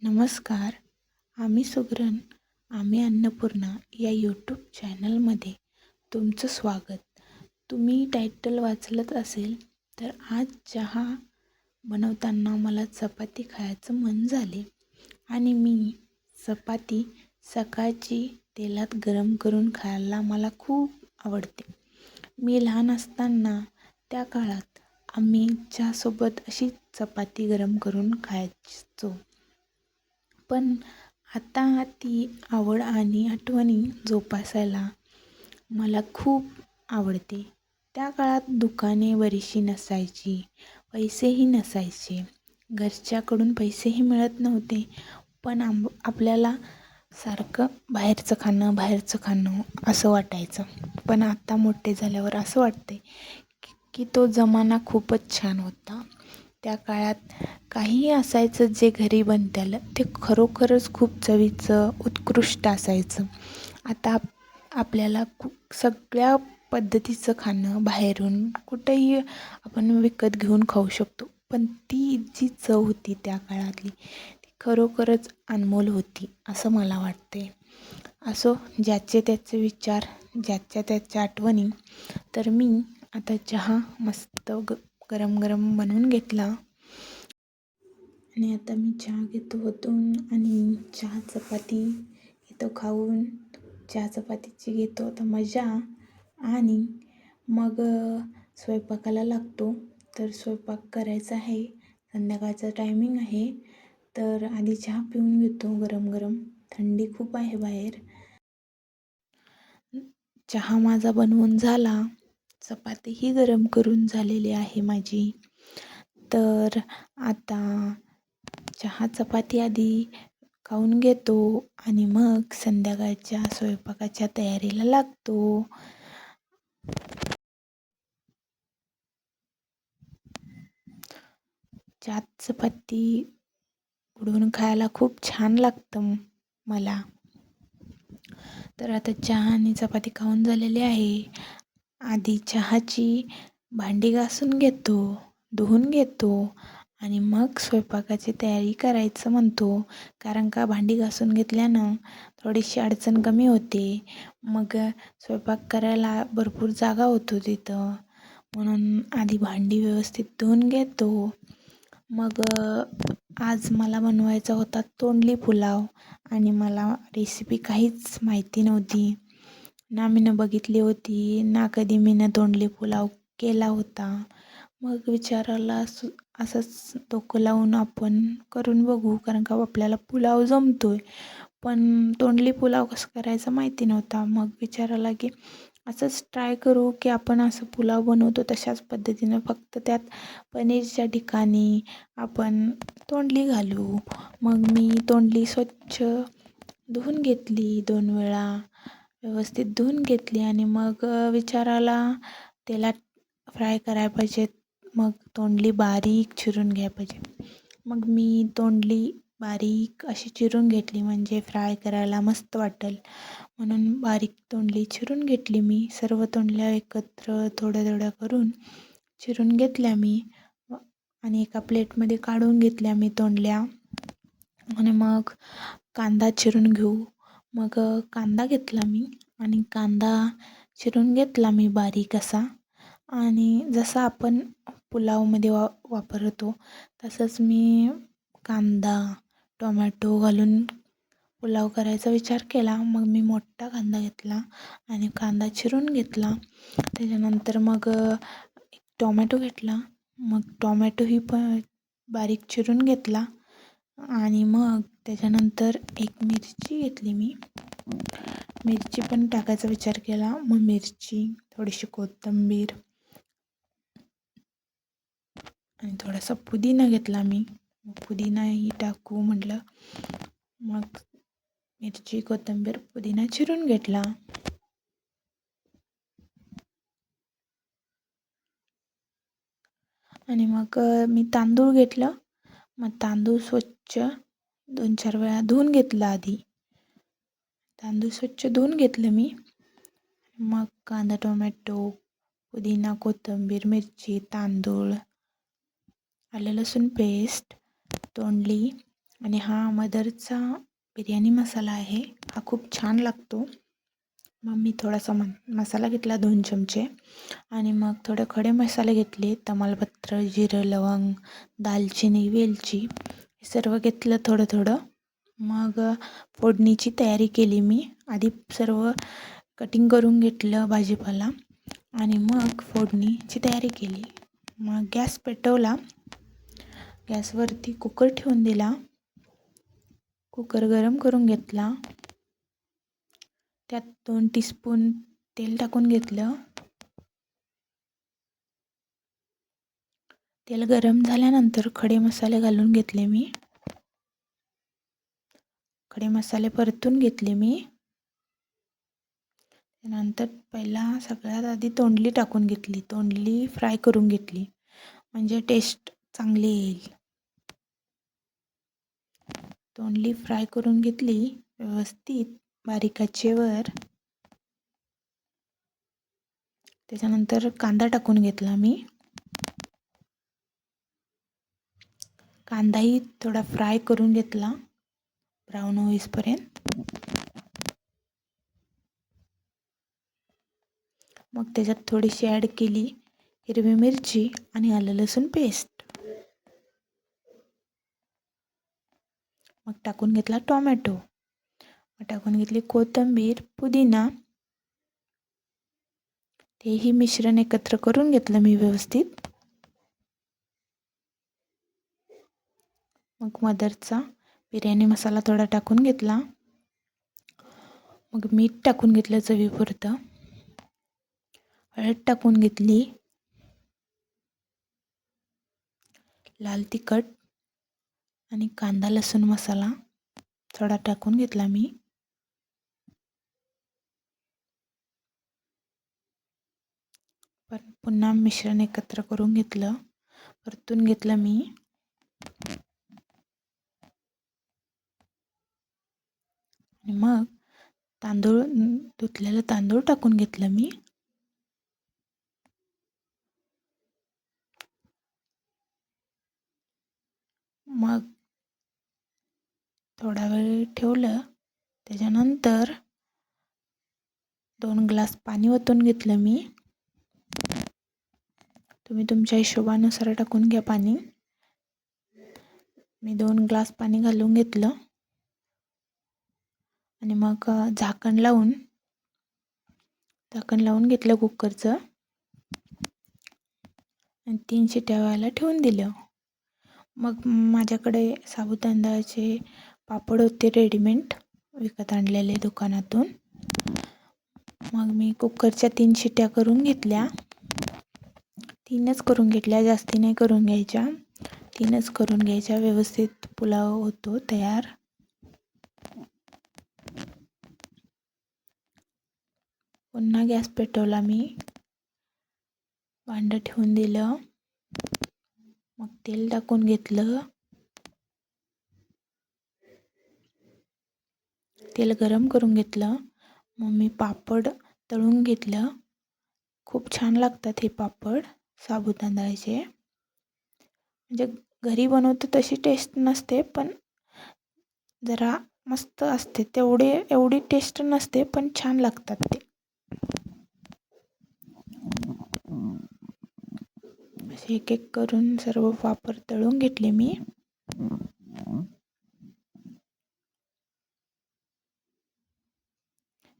नमस्कार. आम्ही सुगरण, आम्ही अन्नपूर्णा या यूट्यूब चॅनलमध्ये तुमचं स्वागत. तुम्ही टायटल वाचलंच असेल, तर आज चहा बनवताना मला चपाती खायचं मन झाले आणि मी चपाती सकाळची तेलात गरम करून खायला मला खूप आवडते. मी लहान असताना त्या काळात आम्ही चहासोबत अशी चपाती गरम करून खायचो. पण आता ती आवड आणि आठवणी जोपासायला मला खूप आवडते. त्या काळात दुकाने बरीचशी नसायची, पैसेही नसायचे, घरच्याकडून पैसेही मिळत नव्हते. पण आपल्याला सारखं बाहेरचं खाणं असं वाटायचं. पण आता मोठे झाल्यावर असं वाटते की तो जमाना खूपच छान होता. त्या काळात काहीही असायचं जे घरी बनत्यालं ते खरोखरच खूप चवीचं उत्कृष्ट असायचं. आता आपल्याला सगळ्या पद्धतीचं खाणं बाहेरून कुठंही आपण विकत घेऊन खाऊ शकतो. पण ती जी चव होती त्या काळातली ती खरोखरच अनमोल होती असं मला वाटते. असो, ज्याचे त्याचे विचार, ज्याच्या त्याच्या आठवणी. तर मी आता चहा मस्त गरम गरम बनवून घेतला आणि आता मी चहा घेतो ओतून आणि चहा चपाती घेतो खाऊन. चहा चपातीची घेतो आता मजा आणि मग स्वयंपाकाला लागतो. तर स्वयंपाक करायचा आहे, संध्याकाळचं टायमिंग आहे. तर आधी चहा पिऊन घेतो गरम गरम, थंडी खूप आहे बाहेर. चहा माझा बनवून झाला, चपातीही गरम करून झालेली आहे माझी. तर आता चहा चपाती आधी खाऊन घेतो आणि मग संध्याकाळच्या स्वयंपाकाच्या तयारीला लागतो. चहा चपाती उडवून खायला खूप छान लागतं मला. तर आता चहा आणि चपाती खाऊन झालेली आहे. आधी चहाची भांडी घासून घेतो, धुवून घेतो आणि मग स्वयंपाकाची तयारी करायचं म्हणतो. कारण का भांडी घासून घेतल्यानं थोडीशी अडचण कमी होते. मग स्वयंपाक करायला भरपूर जागा होतो तिथं. म्हणून आधी भांडी व्यवस्थित धुवून घेतो. मग आज मला बनवायचा होता तोंडली पुलाव आणि मला रेसिपी काहीच माहिती नव्हती. ना मीनं बघितली होती, ना कधी मीनं तोंडली पुलाव केला होता. मग विचाराला असंच डोकं लावून आपण करून बघू, कारण का आपल्याला पुलाव जमतोय. पण तोंडली पुलाव कसं करायचं माहिती नव्हता. मग विचाराला की असंच ट्राय करू की आपण असं पुलाव बनवतो तशाच पद्धतीनं, फक्त त्यात पनीरच्या ठिकाणी आपण तोंडली घालू. मग मी तोंडली स्वच्छ धुवून घेतली 2 वेळा, व्यवस्थित धुवून घेतली आणि मग विचाराला तेलात फ्राय करायला पाहिजेत. मग तोंडली बारीक चिरून घ्यायला पाहिजे. मग मी तोंडली बारीक अशी चिरून घेतली, म्हणजे फ्राय करायला मस्त वाटेल म्हणून बारीक तोंडली चिरून घेतली मी. सर्व तोंडल्या एकत्र थोड्या थोड्या करून चिरून घेतल्या मी आणि एका प्लेटमध्ये काढून घेतल्या मी तोंडल्या. आणि मग कांदा चिरून घेऊ. मग कांदा घेतला मी आणि कांदा चिरून घेतला मी बारीक असा. आणि जसा आपण पुलावमध्ये वापरतो तसंच मी कांदा, टोमॅटो घालून पुलाव करायचा विचार केला. मग मी मोठा कांदा घेतला आणि कांदा चिरून घेतला. त्याच्यानंतर मग एक टोमॅटो घेतला. मग टोमॅटोही पण बारीक चिरून घेतला आणि मग त्याच्यानंतर एक मिरची घेतली मी. मिरची पण टाकायचा विचार केला. मग मिरची, थोडीशी कोथिंबीर आणि थोडासा पुदिना घेतला मी. पुदिनाही टाकू म्हटलं. मग मिरची, कोथिंबीर, पुदिना चिरून घेतला. आणि मग मी तांदूळ घेतलं. मग तांदूळ स्वच्छ 2-4 वेळा धुवून घेतलं आधी. तांदूळ स्वच्छ धुवून घेतलं मी. मग कांदा, टोमॅटो, पुदिना, कोथिंबीर, मिरची, तांदूळ, आलं लसूण पेस्ट, तोंडली आणि हा मदरचा बिर्याणी मसाला आहे. हा खूप छान लागतो. मग मी थोडासा मसाला घेतला 2 चमचे आणि मग थोडे खडे मसाले घेतले. तमालपत्र, जिरं, लवंग, दालचिनी, वेलची हे सर्व घेतलं थोडं थोडं. मग फोडणीची तयारी केली मी. आधी सर्व कटिंग करून घेतलं भाजीपाला आणि मग फोडणीची तयारी केली. मग गॅस पेटवला. गॅसवरती कुकर ठेवून दिला. कुकर गरम करून घेतला. त्यात 2 टीस्पून तेल टाकून घेतलं. तेल गरम झाल्यानंतर खडे मसाले घालून घेतले मी. खडे मसाले परतून घेतले मी. त्यानंतर पहिला सगळ्यात आधी तोंडली टाकून घेतली. तोंडली फ्राय करून घेतली म्हणजे टेस्ट चांगली येईल. तोंडली फ्राय करून घेतली व्यवस्थित बारीक आचेवर. त्याच्यानंतर कांदा टाकून घेतला मी. कांदाही थोडा फ्राय करून घेतला ब्राऊन होईपर्यंत. मग त्याच्यात थोडीशी ॲड केली हिरवी मिरची आणि आलं लसूण पेस्ट. मग टाकून घेतला टोमॅटो. मग टाकून घेतली कोथिंबीर, पुदिना. तेही मिश्रण एकत्र करून घेतलं मी व्यवस्थित. मग मदरचा बिर्याणी मसाला थोडा टाकून घेतला. मग मीठ टाकून घेतलं चवीपुरतं. हळद टाकून घेतली. लाल तिखट आणि कांदा लसूण मसाला थोडा टाकून घेतला मी. पुन्हा मिश्रण एकत्र करून घेतलं. परतून घेतलं मी. आणि मग धुतलेलं तांदूळ टाकून घेतलं मी. मग थोडा वेळ ठेवलं. त्याच्यानंतर 2 ग्लास पाणी ओतून घेतलं मी. तुम्ही तुमच्या हिशोबानुसार टाकून घ्या पाणी. मी 2 ग्लास पाणी घालून घेतलं आणि मग झाकण लावून घेतलं कुकरचं आणि 3 शिट्या व्हायला ठेवून दिलं. मग माझ्याकडे साबुत तांदळाचे पापड होते रेडीमेड विकत आणलेले दुकानातून. मग मी कुकरच्या 3 शिट्या करून घेतल्या. 3च करून घेतल्या, जास्ती नाही करून घ्यायच्या. 3च करून घ्यायच्या. व्यवस्थित पुलाव होतो तयार. पुन्हा गॅस पेटवला मी. भांडं ठेवून दिलं. मग तेल टाकून घेतलं. तेल गरम करून घेतलं. मग मी पापड तळून घेतलं. खूप छान लागतात हे पापड साबुत तांदळाचे. म्हणजे घरी बनवतो तशी टेस्ट नसते, पण जरा मस्त असते. एवढी टेस्ट नसते, पण छान लागतात ते. असे एक एक करून सर्व पापड तळून घेतले मी.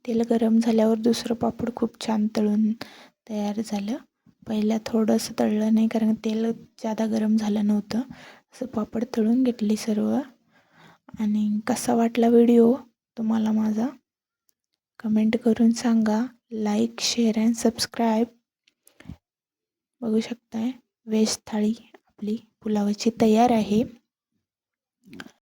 तेल गरम झाल्यावर दुसरं पापड खूप छान तळून तयार झालं. पहिला थोडंसं तळलं नाही, कारण तेल जादा गरम झालं नव्हतं. असं पापड तळून घेतली सर्व. आणि कसा वाटला व्हिडिओ तुम्हाला माझा कमेंट करून सांगा. Like, share and subscribe. बघू शकताय व्हेज थाळी आपली पुलावाची तयार आहे.